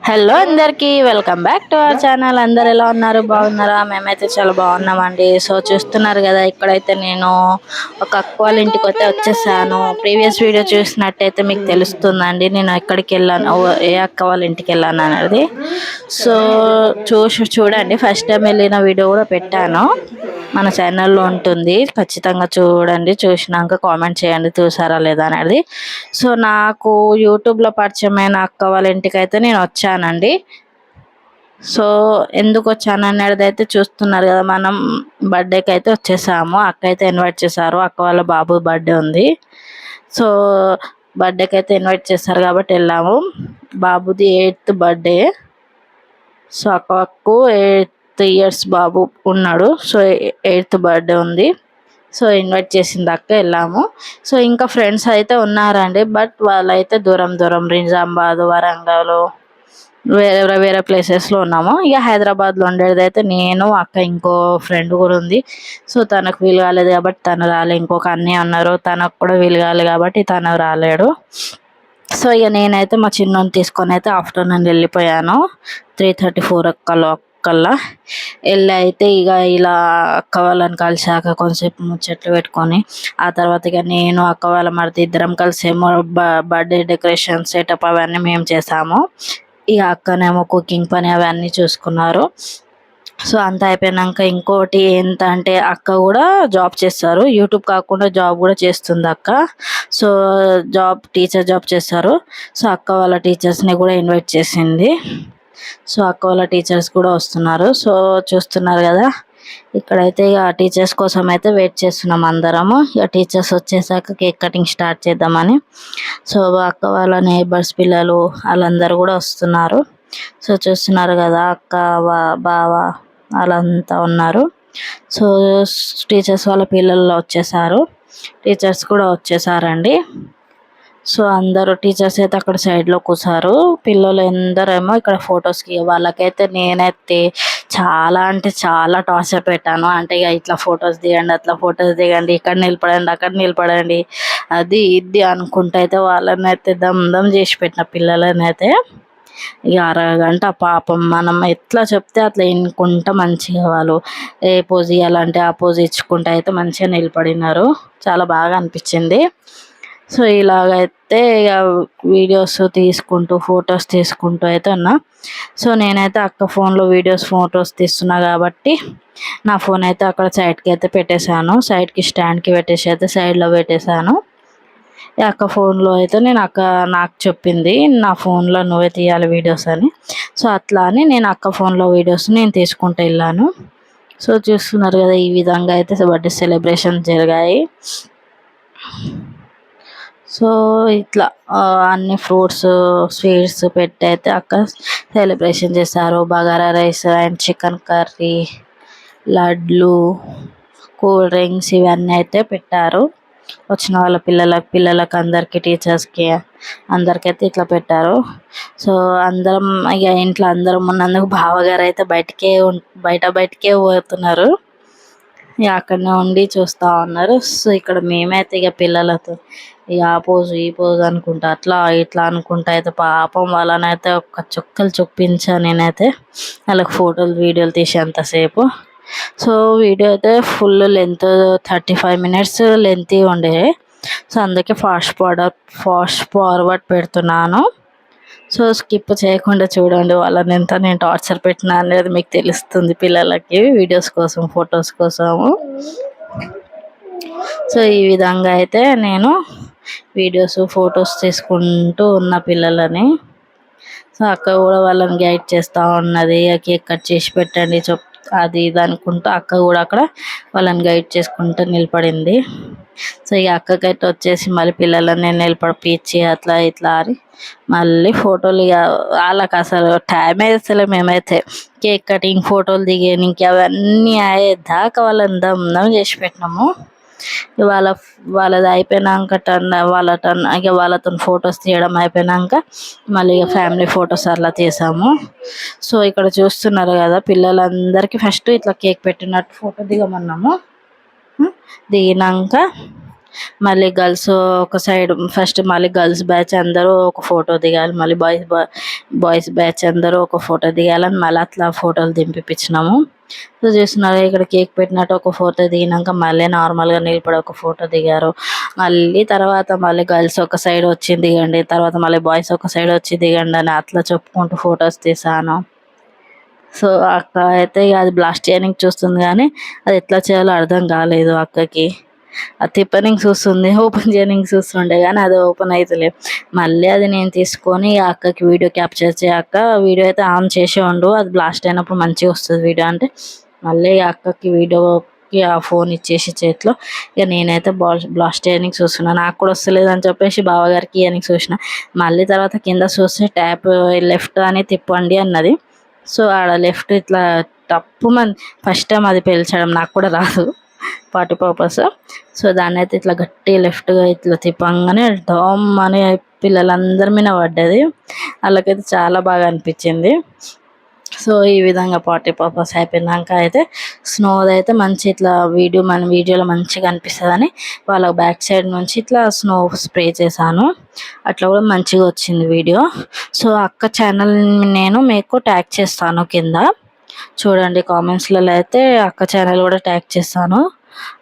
Hello అందరికి welcome back to our channel. అందరు ఎలా ఉన్నారు? బాగున్నారా? మేమైతే చాలా బాగున్నామండి. సో చూస్తున్నారు కదా, ఇక్కడైతే నేను ఒక అక్క వాళ్ళ ఇంటికి అయితే వచ్చేసాను. ప్రీవియస్ వీడియో చూసినట్టయితే మీకు తెలుస్తుందండి నేను ఎక్కడికి వెళ్ళాను, ఏ అక్క వాళ్ళ ఇంటికి వెళ్ళాను అనేది. సో చూడండి, ఫస్ట్ టైం వెళ్ళిన వీడియో కూడా పెట్టాను, మన ఛానల్లో ఉంటుంది, ఖచ్చితంగా చూడండి. చూసినాక కామెంట్ చేయండి చూసారా లేదా అనేది. సో నాకు యూట్యూబ్లో పరిచయమైన అక్క వాళ్ళ ఇంటికి అయితే నేను వచ్చానండి. సో ఎందుకు వచ్చాను అనేది అయితే చూస్తున్నారు కదా, మనం బర్త్డేకి అయితే వచ్చేసాము. అక్క అయితే ఇన్వైట్ చేశారు, అక్క వాళ్ళ బాబు బర్త్డే ఉంది. సో బర్త్డేకి అయితే ఇన్వైట్ చేశారు కాబట్టి వెళ్ళాము. బాబుది 8th బర్త్డే. సో అక్కకు 8 years బాబు ఉన్నాడు. సో 8th బర్త్డే ఉంది. సో ఇన్వైట్ చేసింది అక్క, వెళ్ళాము. సో ఇంకా ఫ్రెండ్స్ అయితే ఉన్నారండి, బట్ వాళ్ళైతే దూరం దూరం, నిజామాబాద్, వరంగల్, వేరే వేరే ప్లేసెస్లో ఉన్నాము. ఇక హైదరాబాద్లో ఉండేది అయితే నేను, అక్క, ఇంకో ఫ్రెండ్ కూడా ఉంది. సో తనకు వీలు కాలేదు కాబట్టి తను రాలే. ఇంకొక అన్నయ్య ఉన్నారు, తనకు కూడా వీలు కాలేదు కాబట్టి తను రాలేడు. సో ఇక నేనైతే మా చిన్నోని తీసుకొని అయితే ఆఫ్టర్నూన్ వెళ్ళిపోయాను. 3:34 కల్లా వెళ్ళి అయితే ఇక ఇలా అక్క వాళ్ళని కలిసాక కొంచెంసేపు ముచ్చట్లు పెట్టుకొని, ఆ తర్వాత ఇక నేను, అక్క వాళ్ళ మరిది ఇద్దరం కలిసి ఏమో బర్త్డే డెకరేషన్ సెటప్ అవన్నీ మేము చేసాము. ఇక అక్కనేమో కుకింగ్ పని అవన్నీ చూసుకున్నారు. సో అంతా అయిపోయినాక ఇంకోటి ఏంటంటే, అక్క కూడా జాబ్ చేస్తారు, యూట్యూబ్ కాకుండా జాబ్ కూడా చేస్తుంది అక్క. సో టీచర్ జాబ్ చేస్తారు. సో అక్క వాళ్ళ టీచర్స్ని కూడా ఇన్వైట్ చేసింది. సో అక్క వాళ్ళ టీచర్స్ కూడా వస్తున్నారు. సో చూస్తున్నారు కదా, ఇక్కడైతే ఇక టీచర్స్ కోసం అయితే వెయిట్ చేస్తున్నాం అందరము. ఇక టీచర్స్ వచ్చేసాక కేక్ కటింగ్ స్టార్ట్ చేద్దామని. సో అక్క వాళ్ళ నేబర్స్ పిల్లలు వాళ్ళందరూ కూడా వస్తున్నారు. సో చూస్తున్నారు కదా, అక్క, బావ వాళ్ళంతా ఉన్నారు. సో టీచర్స్ వాళ్ళ పిల్లలు వచ్చేసారు, టీచర్స్ కూడా వచ్చేసారండి. సో అందరూ టీచర్స్ అయితే అక్కడ సైడ్లో కూర్చారు, పిల్లలు ఎందరేమో ఇక్కడ ఫొటోస్కి. వాళ్ళకైతే నేనైతే చాలా అంటే చాలా టార్చర్ పెట్టాను. అంటే ఇక ఇట్లా ఫొటోస్ దిగండి, అట్లా ఫొటోస్ దిగండి, ఇక్కడ నిలబడండి, అక్కడ నిలబడండి, అది ఇది అనుకుంటా అయితే వాళ్ళని అయితే దమ్ చేసి పెట్టిన పిల్లలని అయితే. ఇక అరగంట పాపం మనం ఎట్లా చెప్తే అట్లా వినుకుంటా మంచిగా వాళ్ళు ఏ పోజ్ ఇవ్వాలంటే ఆ పోజ్ ఇచ్చుకుంటూ అయితే మంచిగా నిలబడినారు. చాలా బాగా అనిపించింది. సో ఇలాగైతే ఇక వీడియోస్ తీసుకుంటూ, ఫొటోస్ తీసుకుంటూ అయితే ఉన్నా. సో నేనైతే అక్క ఫోన్లో వీడియోస్, ఫొటోస్ తీస్తున్నా కాబట్టి నా ఫోన్ అయితే అక్కడ సైడ్కి అయితే పెట్టేశాను. సైడ్కి స్టాండ్కి పెట్టేసి అయితే సైడ్లో పెట్టేశాను. అక్క ఫోన్లో అయితే నాకు చెప్పింది, నా ఫోన్లో నువ్వే తీయాలి వీడియోస్ అని. సో అట్లా అని నేను అక్క ఫోన్లో వీడియోస్ నేను తీసుకుంటూ వెళ్ళాను. సో చూస్తున్నారు కదా, ఈ విధంగా అయితే బర్త్డే సెలబ్రేషన్ జరిగాయి. సో ఇట్లా అన్ని ఫ్రూట్స్, స్వీట్స్ పెట్టి అయితే అక్క సెలబ్రేషన్ చేశారు. Bagara rice and chicken curry, లడ్లు, కూల్ డ్రింక్స్ ఇవన్నీ అయితే పెట్టారు. వచ్చిన వాళ్ళ పిల్లలకు అందరికీ, టీచర్స్కి అందరికైతే ఇట్లా పెట్టారు. సో అందరం ఇక ఇంట్లో అందరం ఉన్నందుకు బావగారు అయితే బయటకే పోతున్నారు. ఇక అక్కడనే ఉండి చూస్తూ ఉన్నారు. సో ఇక్కడ మేమైతే ఇక పిల్లలతో ఇక ఆ పోజు ఈ పోజు అనుకుంటా, అట్లా ఇట్లా అనుకుంటా అయితే పాపం వాళ్ళనైతే ఒక చుక్కలు చూపించాను నేనైతే, వాళ్ళకి ఫోటోలు వీడియోలు తీసేంతసేపు. సో వీడియో అయితే ఫుల్ లెంత్, 35 minutes లెంత్ ఉండే. సో అందుకే ఫాస్ట్ ఫార్వర్డ్ పెడుతున్నాను. సో స్కిప్ చేయకుండా చూడండి, వాళ్ళని ఎంత నేను టార్చర్ పెట్టినా అనేది మీకు తెలుస్తుంది పిల్లలకి, వీడియోస్ కోసం, ఫొటోస్ కోసము. సో ఈ విధంగా అయితే నేను వీడియోస్, ఫొటోస్ తీసుకుంటూ ఉన్న పిల్లలని. సో అక్క కూడా వాళ్ళని గైడ్ చేస్తూ ఉన్నది, కేక్ కట్ చేసి పెట్టండి అది ఇది అనుకుంటూ అక్క కూడా అక్కడ వాళ్ళని గైడ్ చేసుకుంటూ నిలబడింది. సో ఇక అక్కకైతే వచ్చేసి మళ్ళీ పిల్లలని నిలబడిపించి అట్లా ఇట్లా అని మళ్ళీ ఫోటోలు. ఇక వాళ్ళకి అసలు టైం వేస్తలే, మేమైతే కేక్ కటింగ్, ఫోటోలు దిగేనికి అవన్నీ అయ్యేదాకా వాళ్ళని దమ్ చేసి పెట్టినాము. వాళ్ళది అయిపోయినాక ఇక వాళ్ళతో ఫొటోస్ తీయడం అయిపోయినాక మళ్ళీ ఇక ఫ్యామిలీ ఫొటోస్ అట్లా తీసాము. సో ఇక్కడ చూస్తున్నారు కదా, పిల్లలందరికీ ఫస్ట్ ఇట్లా కేక్ పెట్టినట్టు ఫోటో దిగమన్నాము. దిగినాక మళ్ళీ గర్ల్స్ ఒక సైడ్ ఫస్ట్ మళ్ళీ గర్ల్స్ బ్యాచ్ అందరూ ఒక ఫోటో దిగాలి, మళ్ళీ బాయ్స్ బ్యాచ్ అందరూ ఒక ఫోటో దిగాలని మళ్ళీ అట్లా ఫోటోలు దింపిపించినాము. సో చూస్తున్నారు ఇక్కడ కేక్ పెట్టినట్టు ఒక ఫోటో దిగినాక మళ్ళీ నార్మల్గా నిలబడి ఒక ఫోటో దిగారు. మళ్ళీ తర్వాత మళ్ళీ గర్ల్స్ ఒక సైడ్ వచ్చి దిగండి, తర్వాత మళ్ళీ బాయ్స్ ఒక సైడ్ వచ్చి దిగండి అని అట్లా చెప్పుకుంటూ ఫొటోస్ తీసాను. సో అక్క అయితే అది బ్లాస్ట్ చేయడానికి చూస్తుంది కానీ అది ఎట్లా చేయాలో అర్థం కాలేదు అక్కకి. అది తిప్పనికి చూస్తుంది, ఓపెన్ చేయడానికి చూస్తుండే కానీ అది ఓపెన్ అవుతలే. మళ్ళీ అది నేను తీసుకొని అక్కకి వీడియో క్యాప్చర్ అక్క వీడియో అయితే ఆన్ చేసే ఉండు, అది బ్లాస్ట్ అయినప్పుడు మంచిగా వస్తుంది వీడియో అంటే మళ్ళీ అక్కకి వీడియోకి ఆ ఫోన్ ఇచ్చేసి చేతిలో ఇక నేనైతే బ్లాస్ట్ చేయడానికి చూస్తున్నాను. నాకు కూడా వస్తలేదు అని చెప్పేసి బావగారికి ఇవ్వడానికి చూసిన. మళ్ళీ తర్వాత కింద చూస్తే ట్యాప్ లెఫ్ట్ అని తిప్పండి అన్నది. సో ఆడ లెఫ్ట్ ఇట్లా టప్పు ఫస్ట్ టైం అది పేల్చడం నాకు కూడా రాదు పార్టీ పర్పస్. సో దాన్ని అయితే ఇట్లా గట్టి లెఫ్ట్గా ఇట్లా తిప్పంగానే డమ్ అని పిల్లలందరి మీద పడ్డది. వాళ్ళకైతే చాలా బాగా అనిపించింది. సో ఈ విధంగా పార్టీ పర్పస్ అయిపోయినాక అయితే స్నోది అయితే మంచి ఇట్లా మన వీడియోలో మంచిగా అనిపిస్తుందని వాళ్ళ బ్యాక్ సైడ్ నుంచి ఇట్లా స్నో స్ప్రే చేశాను. అట్లా కూడా మంచిగా వచ్చింది వీడియో. సో అక్క ఛానల్ నేను మీకు ట్యాగ్ చేస్తాను కింద చూడండి, కామెంట్స్లలో అయితే అక్క ఛానల్ కూడా ట్యాగ్ చేస్తాను.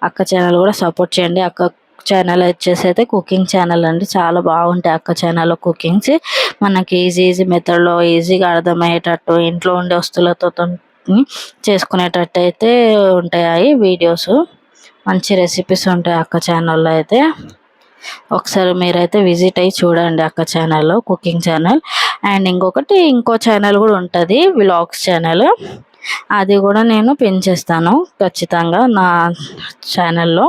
అక్క ఛానల్ కూడా సపోర్ట్ చేయండి. అక్క ఛానల్ వచ్చేసి అయితే కుకింగ్ ఛానల్ అండి, చాలా బాగుంటాయి అక్క ఛానల్లో కుకింగ్స్. మనకి ఈజీ మెథడ్లో ఈజీగా అర్థమయ్యేటట్టు ఇంట్లో ఉండే వస్తువులతో చేసుకునేటట్టు అయితే ఉంటాయి వీడియోస్. మంచి రెసిపీస్ ఉంటాయి అక్క ఛానల్లో అయితే. ఒకసారి మీరైతే విజిట్ అయ్యి చూడండి అక్క ఛానల్లో, కుకింగ్ ఛానల్. అండ్ ఇంకో ఛానల్ కూడా ఉంటుంది వ్లాగ్స్ ఛానల్, అది కూడా నేను పిన్ చేస్తాను ఖచ్చితంగా నా ఛానల్లో.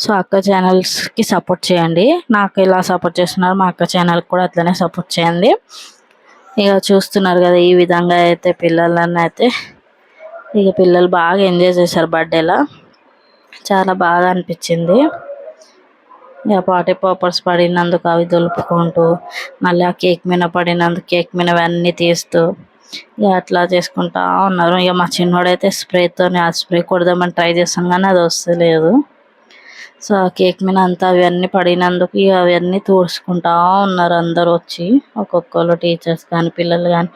సో అక్క ఛానల్స్కి సపోర్ట్ చేయండి, నాకు ఎలా సపోర్ట్ చేస్తున్నారు మా అక్క ఛానల్కి కూడా అట్లనే సపోర్ట్ చేయండి. ఇక చూస్తున్నారు కదా ఈ విధంగా అయితే పిల్లలని అయితే ఇక పిల్లలు బాగా ఎంజాయ్ చేశారు బర్త్డేలో, చాలా బాగా అనిపించింది. ఇక పార్టీ పేపర్స్ పడినందుకు అవి దులుపుకుంటూ మళ్ళీ ఆ కేక్ మీద పడినందుకు కేక్ మీద అన్నీ తీస్తూ ఇక అట్లా చేసుకుంటా ఉన్నారు. ఇక మా చిన్నోడైతే స్ప్రేతో ఆ స్ప్రే కొడదామని ట్రై చేస్తాను కానీ అది వస్తలేదు. సో ఆ కేక్ మీద అంతా అవన్నీ పడినందుకు ఇక అవన్నీ తుడుచుకుంటా ఉన్నారు అందరు వచ్చి, ఒక్కొక్కరు టీచర్స్ కానీ పిల్లలు కానీ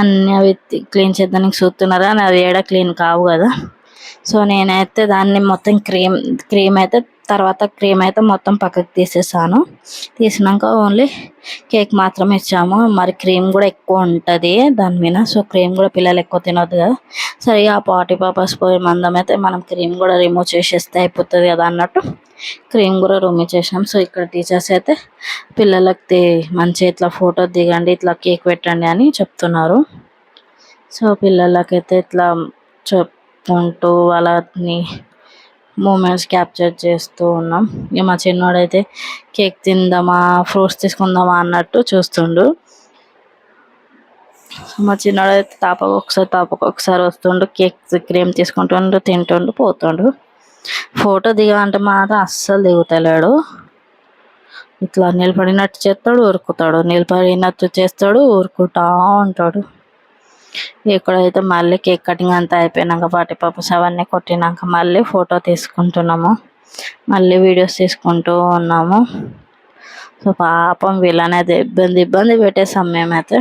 అన్నీ అవి క్లీన్ చేద్దానికి చూస్తున్నారు కానీ అవి ఏడా క్లీన్ కావు కదా. సో నేనైతే దాన్ని మొత్తం క్రీమ్ అయితే మొత్తం పక్కకు తీసేసాను. తీసినాక ఓన్లీ కేక్ మాత్రం ఇచ్చాము. మరి క్రీమ్ కూడా ఎక్కువ ఉంటుంది దాని మీద, సో క్రీమ్ కూడా పిల్లలు ఎక్కువ తినొద్దు కదా. సరే ఆ పార్టీ పర్పస్ పోయే మందం అయితే మనం క్రీమ్ కూడా రిమూవ్ చేసేస్తే అయిపోతుంది కదా అన్నట్టు క్రీమ్ కూడా రిమూవ్ చేసినాం. సో ఇక్కడ టీచర్స్ అయితే పిల్లలకి మంచి ఇట్లా ఫోటో దిగండి, ఇట్లా కేక్ పెట్టండి అని చెప్తున్నారు. సో పిల్లలకైతే ఇట్లా చెప్పుకుంటూ వాళ్ళని మూమెంట్స్ క్యాప్చర్ చేస్తూ ఉన్నాం. ఇక మా చిన్నోడైతే కేక్ తిందామా ఫ్రూట్స్ తీసుకుందామా అన్నట్టు చూస్తుండు. మా చిన్నోడైతే తాపకొకసారి వస్తుండు, కేక్ క్రీమ్ తీసుకుంటుండు, తింటుండు, పోతుండు. ఫోటో దిగాలంటే మాత్రం అస్సలు దిగుతలేడు. ఇట్లా నిలబడినట్టు చేస్తాడు, ఊరుకుతాడు, నిలబడినట్టు చేస్తాడు, ఊరుకుంటా ఉంటాడు. ఇక్కడైతే మళ్ళీ కేక్ కటింగ్ అంతా అయిపోయినాక పార్టీ పర్పస్ అవన్నీ కొట్టినాక మళ్ళీ ఫోటో తీసుకుంటున్నాము, మళ్ళీ వీడియోస్ తీసుకుంటూ ఉన్నాము. సో పాపం వీళ్ళనైతే ఇబ్బంది పెట్టేసాం మేమైతే.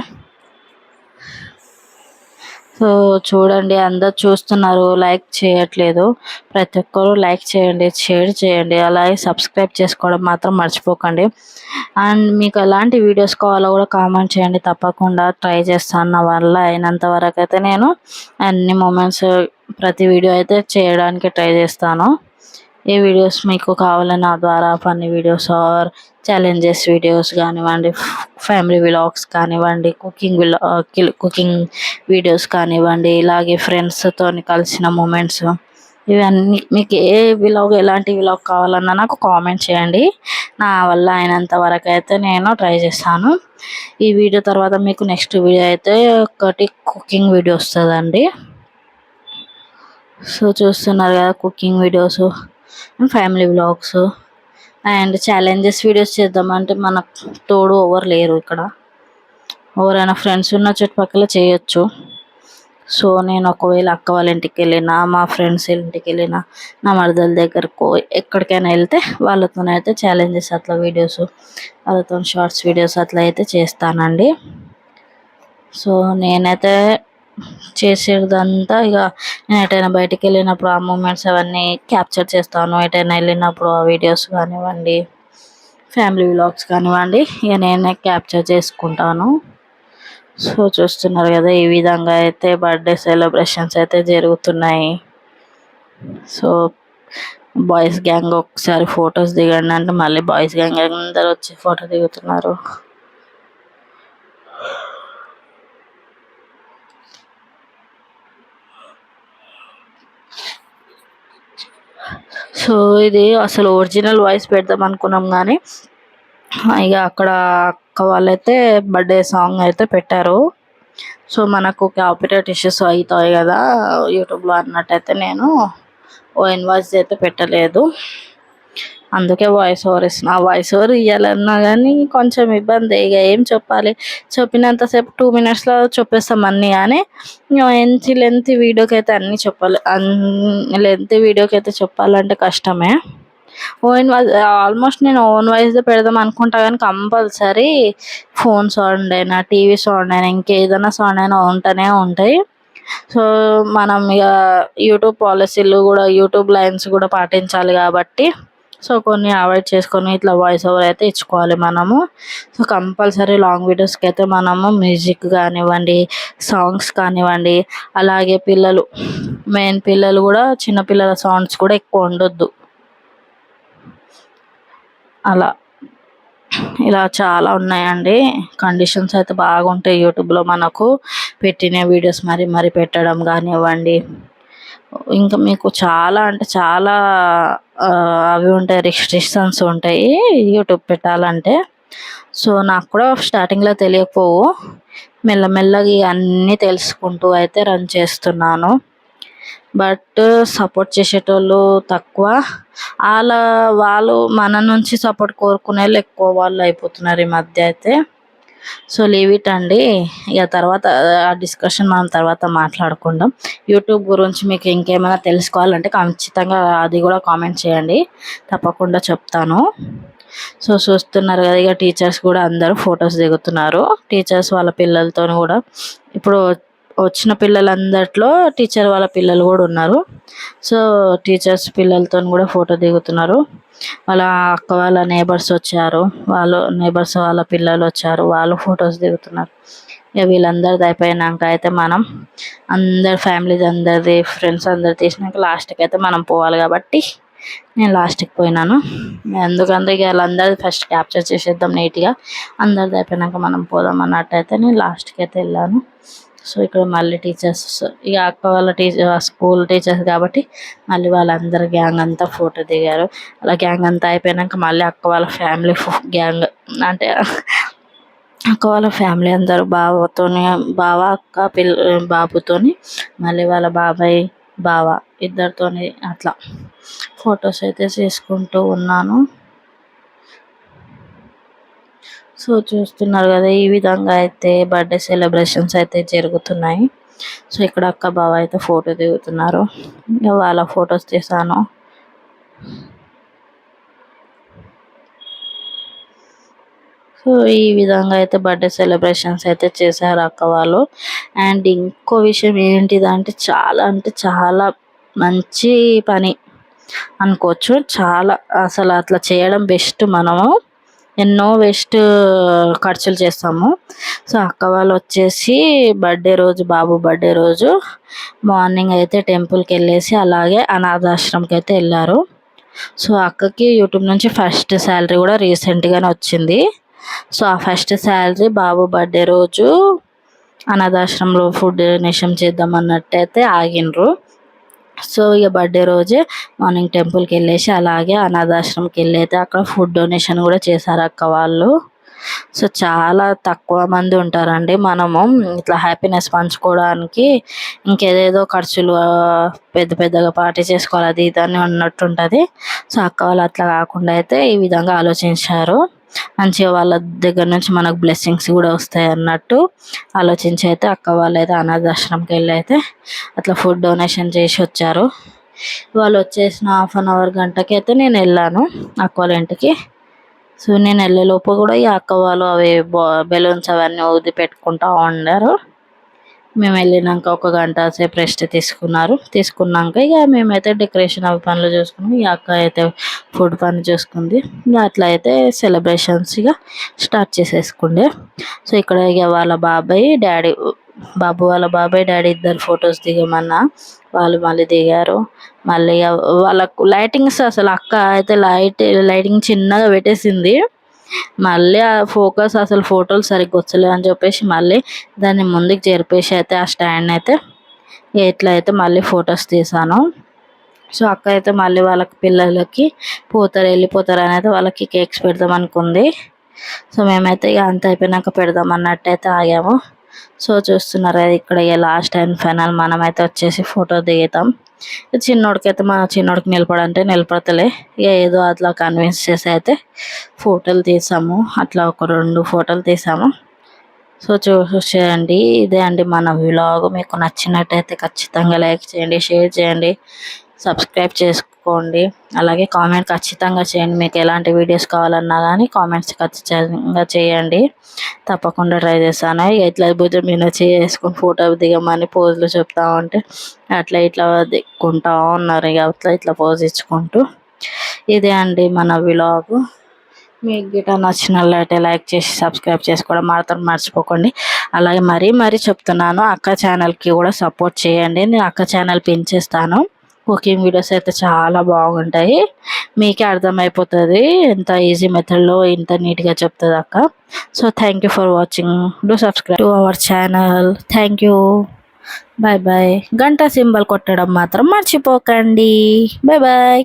సో చూడండి అందరు చూస్తున్నారు, లైక్ చేయట్లేదు. ప్రతి ఒక్కరు లైక్ చేయండి, షేర్ చేయండి, అలాగే సబ్స్క్రైబ్ చేసుకోవడం మాత్రం మర్చిపోకండి. అండ్ మీకు ఎలాంటి వీడియోస్ కావాలో కూడా కామెంట్ చేయండి, తప్పకుండా ట్రై చేస్తాను. నా వల్ల అయినంత వరకు అయితే నేను అన్ని మూమెంట్స్ ప్రతి వీడియో అయితే చేయడానికి ట్రై చేస్తాను. ఏ వీడియోస్ మీకు కావాలని నా ద్వారా funny videos or challenges videos కానివ్వండి, ఫ్యామిలీ వ్లాగ్స్ కానివ్వండి, కుకింగ్ వీడియోస్ కానివ్వండి, ఇలాగే ఫ్రెండ్స్తో కలిసిన మూమెంట్స్, ఇవన్నీ మీకు ఎలాంటి వ్లాగ్ కావాలన్నా నాకు కామెంట్ చేయండి. నా వల్ల అయినంత వరకు అయితే నేను ట్రై చేస్తాను. ఈ వీడియో తర్వాత మీకు నెక్స్ట్ వీడియో అయితే ఒకటి కుకింగ్ వీడియో వస్తుందండి. సో చూస్తున్నారు కదా cooking videos, family vlogs and challenges videos చేద్దామంటే మనకు ఎవరు లేరు ఇక్కడ. ఎవరైనా ఫ్రెండ్స్ ఉన్న చుట్టుపక్కల చేయొచ్చు, సో నేను ఒకవేళ అక్క వాళ్ళ ఇంటికి వెళ్ళినా, మా ఫ్రెండ్స్ ఇంటికి వెళ్ళినా, నా మరదల దగ్గరకు ఎక్కడికైనా వెళ్తే వాళ్ళతోనైతే ఛాలెంజెస్ అట్లా వీడియోస్, వాళ్ళతో షార్ట్స్ వీడియోస్ అట్లా అయితే చేస్తానండి. సో నేనైతే చేసేదంతా ఇక నేను ఎటైనా బయటికి వెళ్ళినప్పుడు ఆ మూమెంట్స్ అవన్నీ క్యాప్చర్ చేస్తాను. ఎటైనా వెళ్ళినప్పుడు ఆ వీడియోస్ కానివ్వండి, ఫ్యామిలీ వ్లాగ్స్ కానివ్వండి, ఇక నేనే క్యాప్చర్ చేసుకుంటాను. సో చూస్తున్నారు కదా, ఈ విధంగా అయితే బర్త్డే సెలబ్రేషన్స్ అయితే జరుగుతున్నాయి. సో బాయ్స్ గ్యాంగ్ ఒకసారి ఫొటోస్ దిగండి అంటే మళ్ళీ బాయ్స్ గ్యాంగ్ అందరు వచ్చి ఫోటో దిగుతున్నారు. సో ఇది అసలు ఒరిజినల్ వాయిస్ పెడదాం అనుకున్నాం కానీ ఇక అక్కడ అక్క వాళ్ళైతే బర్త్డే సాంగ్ అయితే పెట్టారు. సో మనకు కాపీరైట్ ఇష్యూస్ అవుతాయి కదా యూట్యూబ్లో అన్నట్టయితే నేను ఓఎన్ వాయిస్ అయితే పెట్టలేదు. అందుకే వాయిస్ ఓవర్ ఇస్తున్నా. ఆ వాయిస్ ఓవర్ ఇవ్వాలన్నా కానీ కొంచెం ఇబ్బంది. ఇక ఏం చెప్పాలి, చెప్పినంతసేపు 2 minutesలో చెప్పేస్తాం అన్నీ. కానీ లెంత్ వీడియోకి అయితే అన్నీ చెప్పాలి. లెంత్ వీడియోకి అయితే చెప్పాలంటే కష్టమే. ఓన్ వాయిస్ ఆల్మోస్ట్ నేను ఓన్ వాయిస్ పెడదాం అనుకుంటా కానీ కంపల్సరీ ఫోన్ సౌండ్ అయినా, టీవీ సౌండ్ అయినా, ఇంకేదైనా సౌండ్ అయినా ఉంటూనే ఉంటాయి. సో మనం ఇక యూట్యూబ్ పాలసీలు కూడా, యూట్యూబ్ లైన్స్ కూడా పాటించాలి కాబట్టి సో కొన్ని అవాయిడ్ చేసుకొని ఇట్లా వాయిస్ ఓవర్ అయితే ఇచ్చుకోవాలి మనము. సో కంపల్సరీ లాంగ్ వీడియోస్కి అయితే మనము మ్యూజిక్ కానివ్వండి, సాంగ్స్ కానివ్వండి, అలాగే మెయిన్ పిల్లలు కూడా, చిన్నపిల్లల సౌండ్స్ కూడా ఎక్కువ ఉండొద్దు. అలా ఇలా చాలా ఉన్నాయండి కండిషన్స్ అయితే బాగుంటాయి యూట్యూబ్లో మనకు పెట్టిన వీడియోస్ మరి పెట్టడం కానివ్వండి. ఇంకా మీకు చాలా అంటే చాలా అవి ఉంటాయి, రిస్ట్రిక్షన్స్ ఉంటాయి యూట్యూబ్ పెట్టాలంటే. సో నాకు కూడా స్టార్టింగ్లో తెలియకపోవు, మెల్లమెల్లగా అన్నీ తెలుసుకుంటూ అయితే రన్ చేస్తున్నాను. బట్ సపోర్ట్ చేసేటోళ్ళు తక్కువ, వాళ్ళు మన నుంచి సపోర్ట్ కోరుకునే వాళ్ళు ఎక్కువ వాళ్ళు అయిపోతున్నారు ఈ మధ్య అయితే. సో లీవ్ ఇట్ అండి. ఇక తర్వాత ఆ డిస్కషన్ మనం తర్వాత మాట్లాడుకుందాం. యూట్యూబ్ గురించి మీకు ఇంకేమైనా తెలుసుకోవాలంటే ఖచ్చితంగా అది కూడా కామెంట్ చేయండి, తప్పకుండా చెప్తాను. సో చూస్తున్నారు కదా, ఇక టీచర్స్ కూడా అందరూ ఫొటోస్ దిగుతున్నారు. టీచర్స్ వాళ్ళ పిల్లలతో కూడా, ఇప్పుడు వచ్చిన పిల్లలందరిలో టీచర్ వాళ్ళ పిల్లలు కూడా ఉన్నారు. సో టీచర్స్ పిల్లలతో కూడా ఫోటో దిగుతున్నారు. వాళ్ళ అక్క వాళ్ళ నేబర్స్ వచ్చారు, నేబర్స్ వాళ్ళ పిల్లలు వచ్చారు, వాళ్ళు ఫొటోస్ దిగుతున్నారు. ఇక వీళ్ళందరిది అయిపోయినాక అయితే మనం అందరి ఫ్యామిలీస్ అందరిది, ఫ్రెండ్స్ అందరు తీసినాక లాస్ట్కి అయితే మనం పోవాలి కాబట్టి నేను లాస్ట్కి పోయినాను. ఎందుకంటే ఇక వాళ్ళందరిది ఫస్ట్ క్యాప్చర్ చేసేద్దాం నీట్గా, అందరిది అయిపోయినాక మనం పోదాం అన్నట్టయితే నేను లాస్ట్కి అయితే వెళ్ళాను. సో ఇక్కడ మళ్ళీ టీచర్స్, ఇక అక్క వాళ్ళ స్కూల్ టీచర్స్ కాబట్టి మళ్ళీ వాళ్ళందరు గ్యాంగ్ అంతా ఫోటో దిగారు. అలా గ్యాంగ్ అంతా అయిపోయినాక మళ్ళీ అక్క వాళ్ళ ఫ్యామిలీ గ్యాంగ్, అంటే అక్క వాళ్ళ ఫ్యామిలీ అందరూ బావ అక్క బాబుతోని, మళ్ళీ వాళ్ళ బాబాయ్ బావ ఇద్దరితోని అట్లా ఫొటోస్ అయితే చేసుకుంటూ ఉన్నాను. సో చూస్తున్నారు కదా, ఈ విధంగా అయితే బర్త్డే సెలబ్రేషన్స్ అయితే జరుగుతున్నాయి. సో ఇక్కడ అక్క బావ అయితే ఫోటో దిగుతున్నారు, వాళ్ళ ఫొటోస్ తీసాను. సో ఈ విధంగా అయితే బర్త్డే సెలబ్రేషన్స్ అయితే చేశారు అక్క వాళ్ళు. అండ్ ఇంకో విషయం ఏంటిదంటే అంటే చాలా మంచి పని అనుకోవచ్చు. చాలా అసలు అట్లా చేయడం బెస్ట్. మనము ఎన్నో ఖర్చులు చేస్తాము. సో అక్క వాళ్ళు వచ్చేసి బాబు బర్త్డే రోజు మార్నింగ్ అయితే టెంపుల్కి వెళ్ళేసి అలాగే అనాథాశ్రమంకి అయితే వెళ్ళారు. సో అక్కకి యూట్యూబ్ నుంచి ఫస్ట్ శాలరీ కూడా రీసెంట్గానే వచ్చింది. సో ఆ ఫస్ట్ శాలరీ బాబు బర్త్డే రోజు అనాథాశ్రమంలో ఫుడ్ డొనేషన్ చేద్దాం అన్నట్టయితే ఆగినరు. సో ఇక బర్త్డే రోజే మార్నింగ్ టెంపుల్కి వెళ్ళేసి అలాగే అనాథాశ్రమంకి వెళ్ళి అయితే అక్కడ ఫుడ్ డొనేషన్ కూడా చేశారు అక్క వాళ్ళు. సో చాలా తక్కువ మంది ఉంటారండి. మనము ఇట్లా హ్యాపీనెస్ పంచుకోవడానికి ఇంకేదేదో ఖర్చులు పెద్ద పెద్దగా పార్టీ చేసుకోవాలి అది ఇది అని ఉన్నట్టుంటుంది. సో అక్క వాళ్ళు అట్లా కాకుండా అయితే ఈ విధంగా ఆలోచించారు. మంచిగా వాళ్ళ దగ్గర నుంచి మనకు బ్లెస్సింగ్స్ కూడా వస్తాయి అన్నట్టు ఆలోచించి అయితే అక్క వాళ్ళు అయితే అనాథాశ్రమంకి వెళ్ళి అయితే అట్లా ఫుడ్ డొనేషన్ చేసి వచ్చారు. వాళ్ళు వచ్చేసిన 1/2 అవర్ గంటకి అయితే నేను వెళ్ళాను అక్క వాళ్ళ ఇంటికి. సో నేను వెళ్ళేలోపు కూడా ఈ అక్క వాళ్ళు అవి బెలూన్స్ అవన్నీ ఊది పెట్టుకుంటా ఉన్నారు. మేము వెళ్ళినాక ఒక గంట సేపు రెస్ట్ తీసుకున్నాక ఇక మేమైతే డెకరేషన్ అవి పనులు చూసుకున్నాం. ఈ అక్క అయితే ఫుడ్ పని చూసుకుంది. ఇక అట్లా అయితే సెలబ్రేషన్స్ ఇక స్టార్ట్ చేసేసుకుండే. సో ఇక్కడ ఇక వాళ్ళ బాబు వాళ్ళ బాబాయ్ డాడీ ఇద్దరు ఫొటోస్ దిగమన్నా వాళ్ళు మళ్ళీ దిగారు. మళ్ళీ వాళ్ళకు లైటింగ్స్ అసలు అక్క అయితే లైటింగ్ చిన్నగా పెట్టేసింది. మళ్ళీ ఆ ఫోకస్ అసలు ఫోటోలు సరిగ్గా వచ్చలే అని చెప్పేసి మళ్ళీ దాన్ని ముందుకు జరిపేసి అయితే ఆ స్టాండ్ అయితే ఎట్లా అయితే మళ్ళీ ఫొటోస్ తీసాను. సో అక్క అయితే మళ్ళీ వాళ్ళకి పిల్లలకి వెళ్ళిపోతారు అని అయితే వాళ్ళకి కేక్స్ పెడదాం అనుకుంది. సో మేమైతే ఇక అంత అయిపోయినాక పెడదాం అన్నట్టు అయితే ఆగాము. సో చూస్తున్నారు అది ఇక్కడ ఇక లాస్ట్ అండ్ ఫైనల్ మనమైతే వచ్చేసి ఫోటో దిగుతాం. చిన్నోడికైతే మా చిన్నోడికి నిలబడంటే నిలబడతలే ఇక ఏదో అట్లా కన్విన్స్ చేసి అయితే ఫోటోలు తీసాము. అట్లా ఒక 2 ఫోటోలు తీసాము. సో చూసేయండి ఇదే అండి మన వ్లాగ్. మీకు నచ్చినట్టయితే ఖచ్చితంగా లైక్ చేయండి, షేర్ చేయండి, సబ్స్క్రైబ్ చేసుకోండి. అలాగే కామెంట్ ఖచ్చితంగా చేయండి. మీకు ఎలాంటి వీడియోస్ కావాలన్నా కానీ కామెంట్స్ ఖచ్చితంగా చేయండి. తప్పకుండా ట్రై చేస్తాను. ఇట్లా భుజం మీద చేసుకుని ఫోటో దిగమని పోజులు చెప్తా ఉంటే అట్లా ఇట్లా దిక్కుంటా ఉన్నారు. ఇక ఇట్లా పోజ్ ఇచ్చుకుంటూ ఇదే అండి మన వ్లాగ్. మీకు గిట్ట నచ్చినట్లయితే లైక్ చేసి సబ్స్క్రైబ్ చేసుకోవడం మాత్రం మర్చిపోకండి. అలాగే మరీ చెప్తున్నాను అక్క ఛానల్కి కూడా సపోర్ట్ చేయండి. నేను అక్క ఛానల్ పెంచేస్తాను. కుకింగ్ వీడియోస్ అయితే చాలా బాగుంటాయి. మీకే అర్థమైపోతుంది ఎంత ఈజీ మెథడ్లో ఇంత నీట్గా చెప్తుంది అక్క. So thank you for watching. Do subscribe to our channel. Thank you. Bye bye. గంట సింబల్ కొట్టడం మాత్రం మర్చిపోకండి. Bye bye.